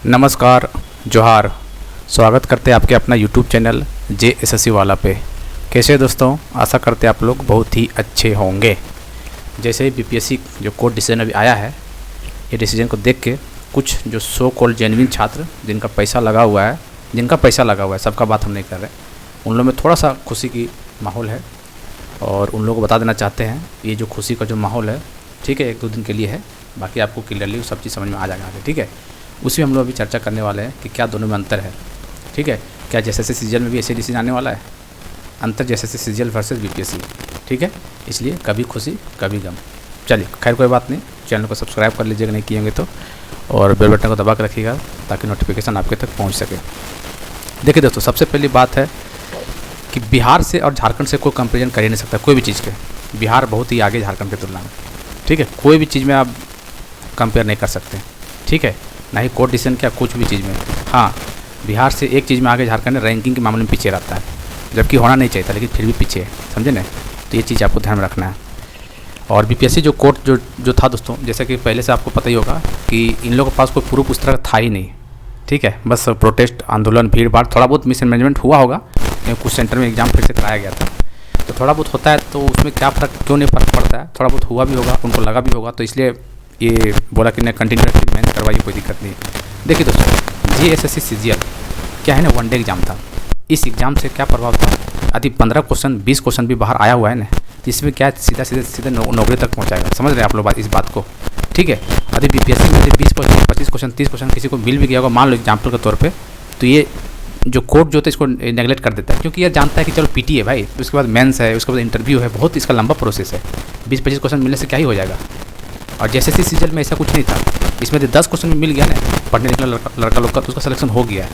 नमस्कार, जोहार। स्वागत करते हैं आपके अपना यूट्यूब चैनल JSSC वाला पे। कैसे दोस्तों, आशा करते हैं आप लोग बहुत ही अच्छे होंगे। जैसे ही BPSC जो कोर्ट डिसीजन अभी आया है, ये डिसीजन को देख के कुछ जो सो कॉल्ड जेन्युइन छात्र जिनका पैसा लगा हुआ है, सबका बात हम नहीं कर रहे, उन लोगों में थोड़ा सा खुशी की माहौल है। और उन लोगों को बता देना चाहते हैं, ये जो खुशी का जो माहौल है, ठीक है, 1-2 दिन के लिए है, बाकी आपको क्लियरली सब चीज़ समझ में आ जाएगा आगे, ठीक है। उसी में हम लोग अभी चर्चा करने वाले हैं कि क्या दोनों में अंतर है, ठीक है। क्या JSSC सीजीएल में भी ऐसे डिसीजन आने वाला है, अंतर JSSC सीजीएल वर्सेस BPSC, ठीक है। इसलिए कभी खुशी कभी गम। चलिए, खैर कोई बात नहीं, चैनल को सब्सक्राइब कर लीजिएगा नहीं किएंगे तो, और बेल बटन को दबा कर रखिएगा ताकि नोटिफिकेशन आपके तक पहुँच सके। देखिए दोस्तों, सबसे पहली बात है कि बिहार से और झारखंड से कोई कंपेरिजन कर ही नहीं सकता कोई भी चीज़ के। बिहार बहुत ही आगे झारखंड की तुलना में, ठीक है। कोई भी चीज़ में आप कंपेयर नहीं कर सकते, ठीक है, ना ही कोर्ट डिसीजन क्या कुछ भी चीज़ में। हाँ, बिहार से एक चीज़ में आगे झारखंड रैंकिंग के मामले में पीछे रहता है, जबकि होना नहीं चाहिए था, लेकिन फिर भी पीछे है, समझे ना। तो ये चीज़ आपको ध्यान में रखना है। और BPSC जो कोर्ट जो था दोस्तों, जैसे कि पहले से आपको पता ही होगा कि इन लोगों के पास कोई प्रूफ उस तरह था ही नहीं, ठीक है। बस प्रोटेस्ट, आंदोलन, भीड़ भाड़, थोड़ा बहुत मिसमैनेजमेंट हुआ होगा, क्योंकि कुछ सेंटर में एग्जाम फिर से कराया गया था, तो थोड़ा बहुत होता है। तो उसमें क्या फ़र्क, क्यों नहीं फ़र्क पड़ता है, थोड़ा बहुत हुआ भी होगा, उनको लगा भी होगा, तो इसलिए ये बोला कि नहीं, कंटिन्यू मेहनत करवाइए, कोई दिक्कत नहीं है। देखिए दोस्तों, JSSC सीजीएल क्या है ना, 1 डे एग्जाम था। इस एग्ज़ाम से क्या प्रभाव था, यदि 15 क्वेश्चन 20 क्वेश्चन भी बाहर आया हुआ है ना, तो इसमें क्या सीधा नौकरी तक पहुंचाएगा। समझ रहे हैं आप लोग इस बात को, ठीक है। यदि BPSC में 20 क्वेश्चन 25 क्वेश्चन 30 क्वेश्चन किसी को मिल भी गया होगा, मान लो एग्जाम्पल के तौर पर, तो ये जो कोर्ट जो होता है इसको नेगलेक्ट कर देता है, क्योंकि ये जानता है कि चलो PT है भाई, उसके बाद मेंस है, उसके बाद इंटरव्यू है, बहुत इसका लंबा प्रोसेस है। 20-25 क्वेश्चन मिलने से क्या ही हो जाएगा। और JSSC सीजीएल में ऐसा कुछ नहीं था, इसमें 10 क्वेश्चन मिल गया ना पढ़ने निकला लड़का लोग का, तो उसका सिलेक्शन हो गया है।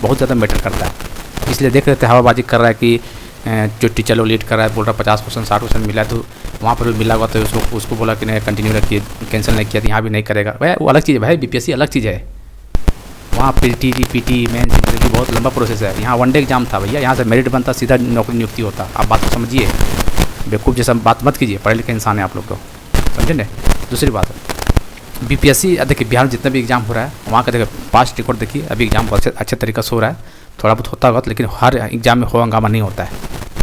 बहुत ज़्यादा मैटर करता है। इसलिए देख रहे थे हवाबाजी कर रहा है कि जो टीचर लोग लीड कर रहा है, बोल रहा 50 क्वेश्चन 60 क्वेश्चन मिला है, तो वहाँ पर भी मिला हुआ, तो उसको बोला कि नहीं कंटिन्यू रखिए, कैंसिल नहीं किया, तो यहाँ भी नहीं करेगा भाई, वो अलग चीज़ है भाई। BPSC अलग चीज़ है, वहाँ PT मेन इंटरव्यू बहुत लंबा प्रोसेस है। यहाँ 1 डे एग्जाम था भैया, यहाँ से मेरिट बनता, सीधा नौकरी नियुक्ति होता। आप बात को समझिए, बेवकूफ़ जैसा बात मत कीजिए, पढ़े लिखे इंसान है आप लोग तो, समझे ना। दूसरी बात है, BPSC देखिए, बिहार में जितना भी एग्जाम हो रहा है, वहाँ का देखिए पास्ट रिकॉर्ड देखिए, अभी एग्जाम बहुत अच्छे तरीके से हो रहा है। थोड़ा बहुत होता होगा, लेकिन हर एग्जाम में हो हंगामा नहीं होता है,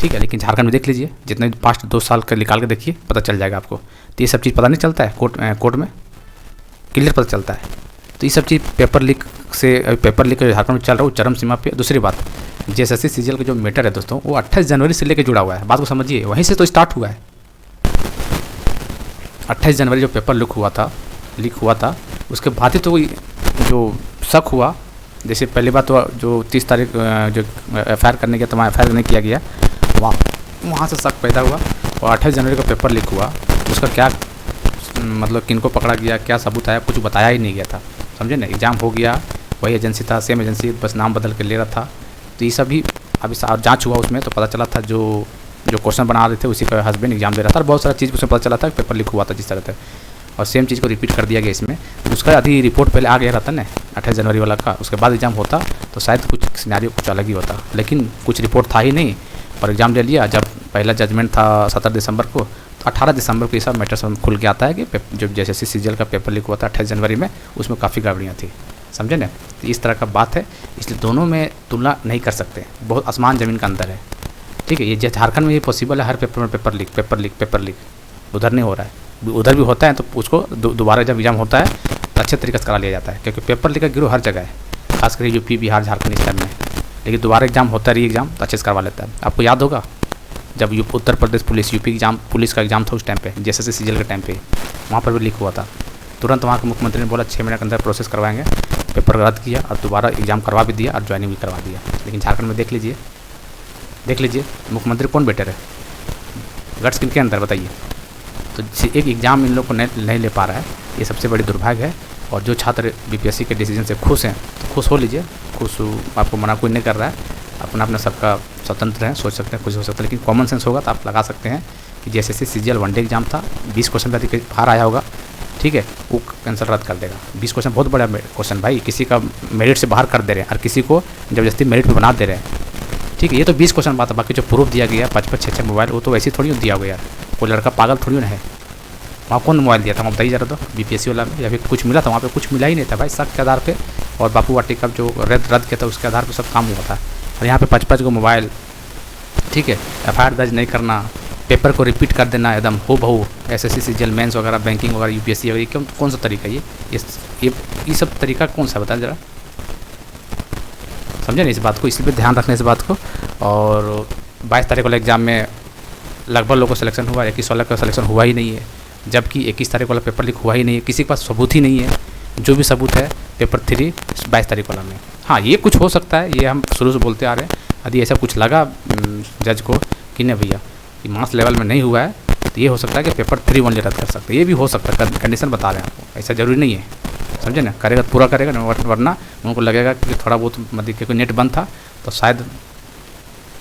ठीक है। लेकिन झारखंड में देख लीजिए, जितने भी पास्ट 2 साल का निकाल के देखिए, पता चल जाएगा आपको। तो ये सब चीज़ पता नहीं चलता है, कोर्ट में क्लियर पता चलता है। तो ये सब चीज़ पेपर लीक झारखंड में चल रहा है, वो चरम सीमा पे। दूसरी बात, JSSC सीजीएल का जो मैटर है दोस्तों, वो 28 जनवरी से लेकर जुड़ा हुआ है। बात को समझिए, वहीं से तो स्टार्ट हुआ है। 28 जनवरी जो पेपर लीक हुआ था, उसके बाद ही तो जो शक हुआ। जैसे पहली बात तो जो 30 तारीख जो FIR करने गया, तमाम FIR नहीं किया गया, वहाँ से शक पैदा हुआ। और 28 जनवरी का पेपर लीक हुआ, उसका क्या मतलब, किनको पकड़ा गया, क्या सबूत आया, कुछ बताया ही नहीं गया था, समझे ना। एग्जाम हो गया, वही एजेंसी था, सेम एजेंसी, बस नाम बदल के ले रहा था। तो ये सभी अभी जांच हुआ उसमें, तो पता चला था जो क्वेश्चन बना रहे थे उसी का हस्बैंड एग्जाम दे रहा था, और बहुत सारा चीज़ उसमें पता चला था, पेपर लीक हुआ था जिस तरह से। और सेम चीज़ को रिपीट कर दिया गया इसमें। उसका आधी रिपोर्ट पहले आ गया रहता ना 28 जनवरी वाला का, उसके बाद एग्जाम होता तो शायद कुछ सिनेरियो कुछ अलग ही होता, लेकिन कुछ रिपोर्ट था ही नहीं, और एग्ज़ाम ले लिया। जब पहला जजमेंट था 17 दिसंबर को, तो 18 दिसंबर को ये सब मैटर सब खुल के आता है कि जो JSSC सीजीएल का पेपर लीक हुआ था 28 जनवरी में, उसमें काफ़ी गड़बड़ियाँ थी, समझे ना। तो इस तरह का बात है, इसलिए दोनों में तुलना नहीं कर सकते, बहुत आसमान ज़मीन का अंतर है, ठीक है। ये झारखंड में ये पॉसिबल है, हर पेपर में पेपर लीक उधर नहीं हो रहा है। उधर भी होता है तो उसको दोबारा जब एग्जाम होता है तो अच्छे तरीके से करा लिया जाता है, क्योंकि पेपर लीक का गिरोह हर जगह है, खासकर UP, बिहार, झारखंड इस टाइम में। लेकिन दोबारा एग्जाम होता है, री एग्जाम, तो अच्छे से करवा लेता है। आपको याद होगा जब Uttar Pradesh police UP exam, police का एग्जाम था उस टाइम पे, JSSC सीजीएल के टाइम पे, वहाँ पर भी लीक हुआ था। तुरंत वहाँ के मुख्यमंत्री ने बोला 6 महीने के अंदर प्रोसेस करवाएंगे, पेपर रद्द किया और दोबारा एग्जाम करवा भी दिया और ज्वाइनिंग भी करवा दिया। लेकिन झारखंड में देख लीजिए मुख्यमंत्री कौन बेटर है, गट्स किनके अंदर बताइए। तो एक एग्ज़ाम इन लोग को नहीं ले पा रहा है, ये सबसे बड़ी दुर्भाग्य है। और जो छात्र BPSC के डिसीजन से खुश हैं, तो खुश हो लीजिए, आपको मना कोई नहीं कर रहा है, अपना सबका स्वतंत्र है, सोच सकते हैं, खुश हो सकते हैं। लेकिन कॉमन सेंस होगा तो आप लगा सकते हैं कि JSSC सीजीएल 1 डे एग्जाम था, 20 क्वेश्चन भी बाहर आया होगा, ठीक है, वो कैंसिल रद्द कर देगा। 20 क्वेश्चन बहुत बड़ा क्वेश्चन भाई, किसी का मेरिट से बाहर कर दे रहे हैं और किसी को जबरदस्ती मेरिट में बना दे रहे हैं, ठीक है। ये तो 20 क्वेश्चन बात है, बाकी जो प्रूफ दिया गया 5-5 6-6 मोबाइल, वो तो वैसे थोड़ी दिया गया यार, कोई लड़का पागल थोड़ी ना है। वहाँ कौन मोबाइल दिया था, वहाँ बताइए जरा, तो BPSC वाला में, या फिर कुछ मिला था वहाँ पे, कुछ मिला ही नहीं था भाई। शक के आधार पे और बापू वाटिका जो रद्द किया था उसके आधार पर सब काम हुआ था। और यहाँ पे 55 को मोबाइल, ठीक है, FIR दर्ज नहीं करना, पेपर को रिपीट कर देना एकदम हो बहू, SSC सीजीएल मेंस वगैरह, बैंकिंग वगैरह, UPSC वगैरह, क्यों कौन सा तरीका ये सब तरीका कौन सा बताया ज़रा, समझे ना इस बात को, इसलिए ध्यान रखने इस बात को। और 22 तारीख वाले एग्ज़ाम में लगभग लोगों का सिलेक्शन हुआ, 21 वाला का सिलेक्शन हुआ ही नहीं है, जबकि 21 तारीख वाला पेपर लीक हुआ ही नहीं है, किसी के पास सबूत ही नहीं है। जो भी सबूत है पेपर 3 22 तारीख वाला में। हाँ, ये कुछ हो सकता है, ये हम शुरू से बोलते आ रहे हैं, यदि ऐसा कुछ लगा जज को कि नहीं भैया कि मास लेवल में नहीं हुआ है, तो ये हो सकता है कि पेपर 3 ओनली रद्द कर सकते हैं, ये भी हो सकता है, कंडीशन बता रहे हैं आपको, ऐसा ज़रूरी नहीं है, समझे ना, करेगा पूरा करेगा ना, वरना उनको लगेगा कि थोड़ा बहुत मतलब कि कोई नेट बंद था तो शायद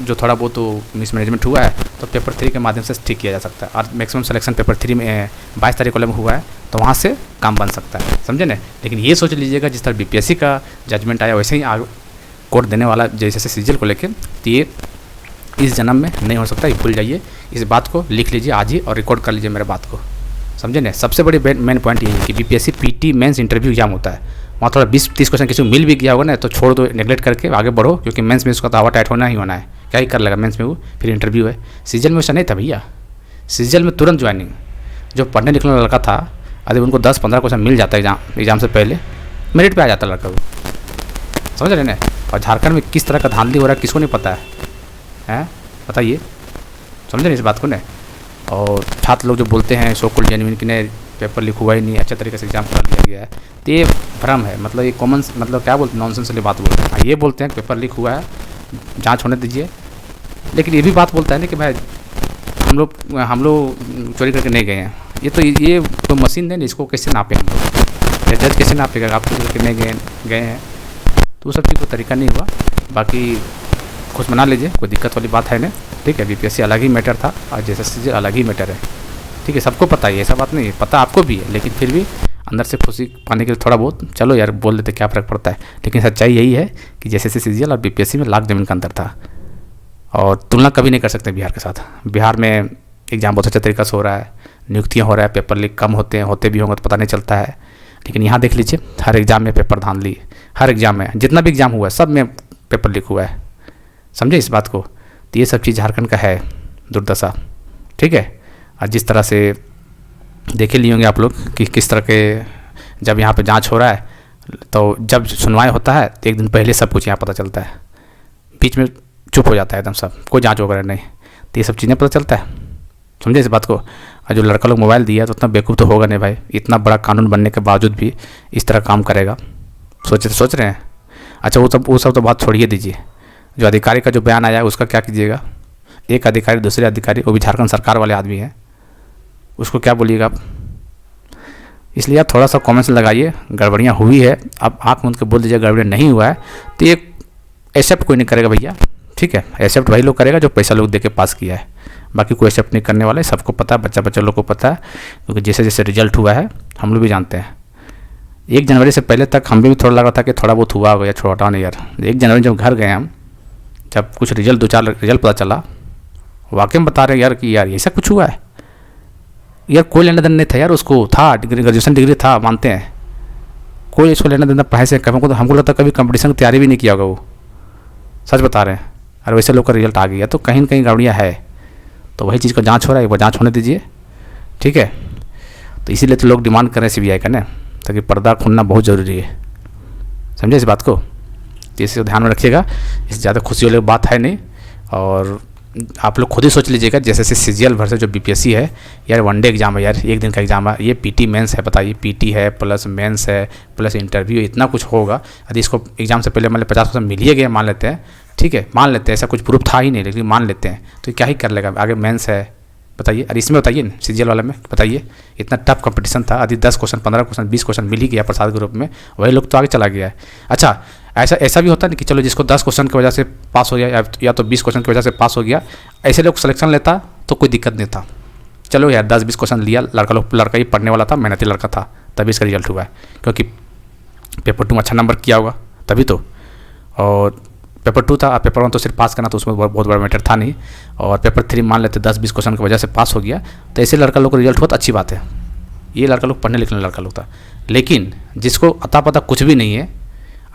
जो थोड़ा बहुत तो मिसमैनेजमेंट हुआ है तो पेपर 3 के माध्यम से ठीक किया जा सकता है। और मैक्सिमम सिलेक्शन पेपर 3 में 22 तारीख वाले में हुआ है तो वहाँ से काम बन सकता है, समझे ना। लेकिन ये सोच लीजिएगा जिस तरह BPSC का जजमेंट आया वैसे ही कोर्ट देने वाला जैसे सीजीएल को लेकर, तो ये इस जन्म में नहीं हो सकता, ये भूल जाइए, इस बात को लिख लीजिए आज ही और रिकॉर्ड कर लीजिए मेरे बात को, समझे ना। सबसे बड़ी मेन पॉइंट ये है कि BPSC PT mains interview exam होता है, वहाँ थोड़ा 20-30 क्वेश्चन किसी को मिल भी गया होगा ना तो छोड़ दो, नेगलेक्ट करके आगे बढ़ो, क्योंकि मेंस में उसका तो हवा टाइट होना ही होना है, क्या ही कर लेगा मेंस में वो, फिर इंटरव्यू है। सीजीएल में वैसा नहीं था भैया, सीजीएल में तुरंत ज्वाइनिंग, जो पढ़ने लिखने वाला लड़का था यदि उनको 10-15 क्वेश्चन मिल जाता है एग्जाम से पहले, मेरिट पे आ जाता लड़का वो, समझ रहे ना। और झारखंड में किस तरह का धांधली हो रहा है किसको नहीं पता है, बताइए, समझ रहे इस बात को ना। और छात्र लोग जो बोलते हैं सो कॉल्ड जेन्युइन कि नहीं पेपर लीक हुआ ही नहीं, अच्छे तरीके से एग्जाम करा लिया गया है, तो ये भ्रम है, मतलब ये कॉमन, मतलब क्या बोलते हैं, नॉनसेंस वाली बात बोलते हैं। ये बोलते हैं कि पेपर लीक हुआ है, जांच होने दीजिए, लेकिन ये भी बात बोलता है ना कि भाई हम लोग चोरी करके नहीं गए हैं, ये तो मशीन नहीं, इसको कैसे नापें हम लोग, जज कैसे नापेगा आप चोरी करके नहीं गए हैं, तो वो सब चीज़ को तरीका नहीं हुआ। बाकी खुश मना लीजिए, कोई दिक्कत वाली बात है नहीं, ठीक है। BPSC अलग ही मैटर था और SSC अलग ही मैटर है, ठीक है, सबको पता है, ऐसा बात नहीं है, पता आपको भी है, लेकिन फिर भी अंदर से खुशी पाने के लिए थोड़ा बहुत चलो यार बोल देते, क्या फ़र्क पड़ता है। लेकिन सच्चाई यही है कि SSC CGL और BPSC में लाख ज़मीन का अंतर था, और तुलना कभी नहीं कर सकते बिहार के साथ। बिहार में एग्ज़ाम बहुत अच्छे तरीके से हो रहा है, नियुक्तियाँ हो रहा है, पेपर लीक कम होते भी होंगे तो पता नहीं चलता है, लेकिन यहाँ देख लीजिए हर एग्ज़ाम में पेपर धांधली, हर एग्ज़ाम में जितना भी एग्ज़ाम हुआ है सब में पेपर लीक हुआ है, समझे इस बात को। तो ये सब चीज़ झारखंड का है दुर्दशा, ठीक है। और जिस तरह से देखे लिए होंगे आप लोग कि किस तरह के जब यहाँ पे जांच हो रहा है तो जब सुनवाई होता है तो एक दिन पहले सब कुछ यहाँ पता चलता है, बीच में चुप हो जाता है एकदम सब, कोई जांच वगैरह नहीं, तो ये सब चीज़ें पता चलता है, समझे इस बात को। और जो लड़का लोग मोबाइल दिया तो उतना बेवकूफ़ तो होगा नहीं भाई, इतना बड़ा कानून बनने के बावजूद भी इस तरह काम करेगा, सोच रहे हैं। अच्छा वो सब तो बात छोड़िए दीजिए, जो अधिकारी का जो बयान आया उसका क्या कीजिएगा। एक अधिकारी दूसरे अधिकारी, वो भी झारखंड सरकार वाले आदमी हैं, उसको क्या बोलिएगा आप। इसलिए आप थोड़ा सा कॉमेंट्स लगाइए, गड़बड़ियाँ हुई है आप आँख मूंद के बोल दीजिए गड़बड़ियाँ नहीं हुआ है, तो ये एक्सेप्ट कोई नहीं करेगा भैया, ठीक है। एक्सेप्ट वही लोग करेगा जो पैसा लोग दे के पास किया है, बाकी कोई एक्सेप्ट नहीं करने वाला है, सबको पता है, बच्चा लोग को पता है, क्योंकि जैसे जैसे रिजल्ट हुआ है हम लोग भी जानते हैं। 1 जनवरी से पहले तक हमें भी थोड़ा लगा था कि थोड़ा बहुत हुआ होगा, छोटा नहीं यार। 1 जनवरी जब घर गए हम, जब कुछ रिजल्ट 2-4 रिजल्ट पता चला, वाकई में बता रहे यार कि यार ऐसा कुछ हुआ है यार, कोई लेना देना नहीं था यार, उसको था ग्रेजुएशन डिग्री था, मानते हैं, कोई इसको लेना देना पढ़ाई से हमको लगता कभी कंपटीशन की तैयारी भी नहीं किया होगा वो, सच बता रहे हैं। और वैसे लोग का रिजल्ट आ गया तो कहीं ना कहीं गड़बड़ियाँ है, तो वही चीज़ का जांच हो रहा है, एक बार जांच होने दीजिए, ठीक है। तो इसीलिए तो लोग डिमांड कर रहे हैं CBI का ना, ताकि पर्दा खुलना बहुत ज़रूरी है, समझे इस बात को। तो इसे ध्यान में रखिएगा, इससे ज़्यादा खुशी वाली बात है नहीं। और आप लोग खुद ही सोच लीजिएगा, जैसे CGL वर्सेस जो BPSC है यार, वनडे एग्जाम है यार, 1 दिन का एग्जाम है, ये PT मेंस है, बताइए, PT है प्लस मेंस है प्लस इंटरव्यू, इतना कुछ होगा। यदि इसको एग्जाम से पहले मतलब 50% मिल ही गया मान लेते हैं, ठीक है, मान लेते हैं, ऐसा कुछ प्रूफ था ही नहीं, लेकिन मान लेते हैं, तो क्या ही कर लेगा आगे, मेंस है, बताइए। और इसमें बताइए ना CGL वाले में बताइए, इतना टफ कंपटीशन था, यदि 10 क्वेश्चन 15 क्वेश्चन 20 क्वेश्चन मिल ही गया प्रसाद ग्रुप में, वही लोग तो आगे चला गया है। अच्छा ऐसा भी होता है ना कि चलो जिसको 10 क्वेश्चन की वजह से पास हो गया या तो 20 क्वेश्चन की वजह से पास हो गया, ऐसे लोग सिलेक्शन लेता तो कोई दिक्कत नहीं था, चलो यार 10-20 क्वेश्चन लिया, लड़का ही पढ़ने वाला था, मेहनती लड़का था, तभी इसका रिजल्ट हुआ है, क्योंकि पेपर 2 में अच्छा नंबर किया होगा तभी तो। और पेपर 2 था, पेपर 1 तो सिर्फ पास करना, तो उसमें बहुत बड़ा मैटर था नहीं। और पेपर 3 मान लेते 10-20 क्वेश्चन की वजह से पास हो गया, तो ऐसे लड़का लोग का रिजल्ट हुआ तो अच्छी बात है, ये लड़का लोग पढ़ने लिखने लड़का लोग था। लेकिन जिसको अता पता कुछ भी नहीं है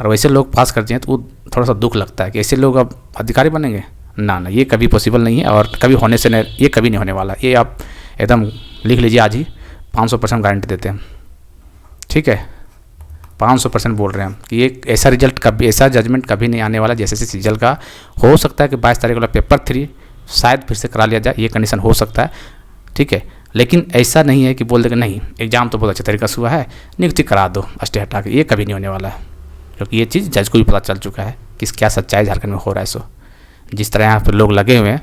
और वैसे लोग पास कर दिए तो वो थोड़ा सा दुख लगता है कि ऐसे लोग अब अधिकारी बनेंगे। ना ना, ये कभी पॉसिबल नहीं है और कभी होने से नहीं, ये कभी नहीं होने वाला। ये आप एकदम लिख लीजिए, आज ही 500% गारंटी देते हैं, ठीक है। 500% बोल रहे हैं हम कि ये ऐसा रिजल्ट कभी, ऐसा जजमेंट कभी नहीं आने वाला जैसे सीजल का। हो सकता है कि 22 तारीख वाला पेपर 3 शायद फिर से करा लिया जाए, ये कंडीशन हो सकता है, ठीक है। लेकिन ऐसा नहीं है कि बोल देगा नहीं एग्ज़ाम तो बहुत अच्छे तरीके से हुआ है, नियुक्ति करा दो स्टे हटा के, ये कभी नहीं होने वाला है। क्योंकि ये चीज़ जज को भी पता चल चुका है कि क्या सच्चाई झारखंड में हो रहा है। सो जिस तरह यहाँ पर लोग लगे हुए हैं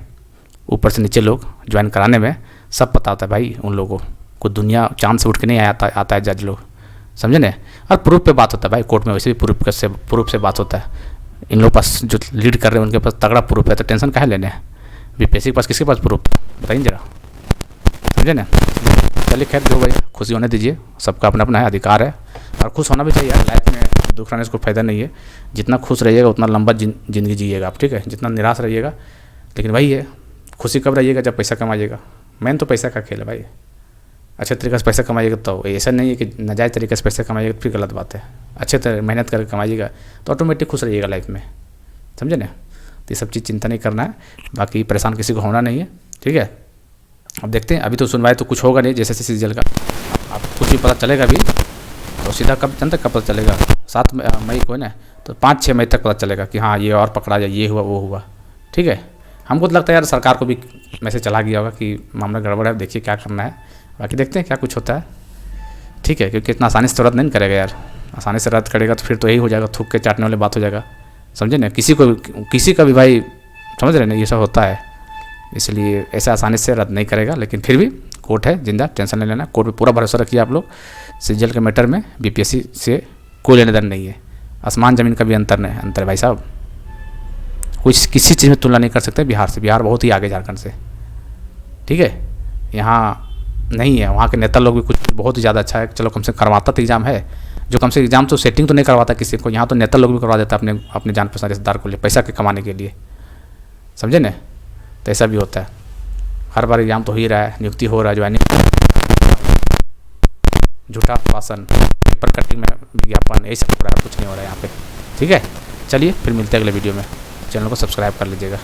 ऊपर से नीचे लोग ज्वाइन कराने में, सब पता होता है भाई उन लोगों को। दुनिया चांद से उठ के नहीं आता है जज लोग, समझे ना। और प्रूफ पे बात होता है भाई, कोर्ट में वैसे भी प्रूफ से बात होता है। इन लोग पास जो लीड कर रहे हैं उनके पास तगड़ा प्रूफ है, तो टेंशन काहे लेने हैं। बीपीएससी के पास किसके पास प्रूफ बताइए जरा, समझे ना। चलिए खैर जो भाई खुशी होने दीजिए, सबका अपना अपना है, अधिकार है और खुश होना भी चाहिए यार। लाइफ में दुख रहने से कोई फ़ायदा नहीं है। जितना खुश रहिएगा उतना लंबा ज़िंदगी जिएगा आप, ठीक है। जितना निराश रहिएगा, लेकिन वही है खुशी कब रहिएगा, जब पैसा कमाइएगा। मेन तो पैसा का खेल है भाई। अच्छे तरीके से पैसा कमाइएगा तो ऐसा नहीं है कि नाजायज़ तरीके से पैसा कमाइएगा तो फिर गलत बात है। अच्छे तरह मेहनत करके कमाइएगा तो ऑटोमेटिक खुश रहिएगा लाइफ में, समझे ना। तो ये सब चीज़ चिंता नहीं करना है, बाकी परेशान किसी को होना नहीं है, ठीक है। अब देखते हैं, अभी तो सुनवाई तो कुछ होगा नहीं जैसे सीजल का। अब कुछ भी पता चलेगा अभी तो सीधा कब जनता कब पता चलेगा, 7 मई को है ना, तो 5-6 मई तक पता चलेगा कि हाँ ये और पकड़ा जाए, ये हुआ वो हुआ, ठीक है। हमको तो लगता है यार सरकार को भी मैसेज चला गया होगा कि मामला गड़बड़ है, देखिए क्या करना है। बाकी देखते हैं क्या कुछ होता है, ठीक है। क्योंकि इतना आसानी से तो रद्द नहीं करेगा यार, आसानी से रद्द करेगा तो फिर तो यही हो जाएगा, थूक के चाटने वाली बात हो जाएगा, समझे ना। किसी का भी भाई समझ रहे ना, ये सब होता है, इसलिए ऐसा आसानी से रद्द नहीं करेगा। लेकिन फिर भी कोर्ट है जिंदा, टेंशन नहीं लेना। कोर्ट पे पूरा भरोसा रखिए आप लोग। सीजल के मैटर में बीपीएससी से कोई लेना देना नहीं है, आसमान ज़मीन का भी अंतर है भाई साहब। कुछ किसी चीज़ में तुलना नहीं कर सकते बिहार से। बिहार बहुत ही आगे झारखंड से, ठीक है। यहाँ नहीं है, वहाँ के नेता लोग भी कुछ बहुत ही ज़्यादा अच्छा है। चलो कम से करवाता तो एग्ज़ाम है, जो कम से एग्ज़ाम तो सेटिंग तो नहीं करवाता किसी को। यहाँ तो नेता लोग भी करवा देता है अपने जान पहचान रिश्तेदार को लिए, पैसा के कमाने के लिए, समझे ना। तो ऐसा भी होता है, हर बार एग्जाम तो हो ही रहा है, नियुक्ति हो रहा है, ज्वाइनिंग, झूठा आश्वासन, पेपर कटिंग में विज्ञापन, यही सब हो रहा है, कुछ नहीं हो रहा है यहाँ पे, ठीक है। चलिए फिर मिलते हैं अगले वीडियो में, चैनल को सब्सक्राइब कर लीजिएगा।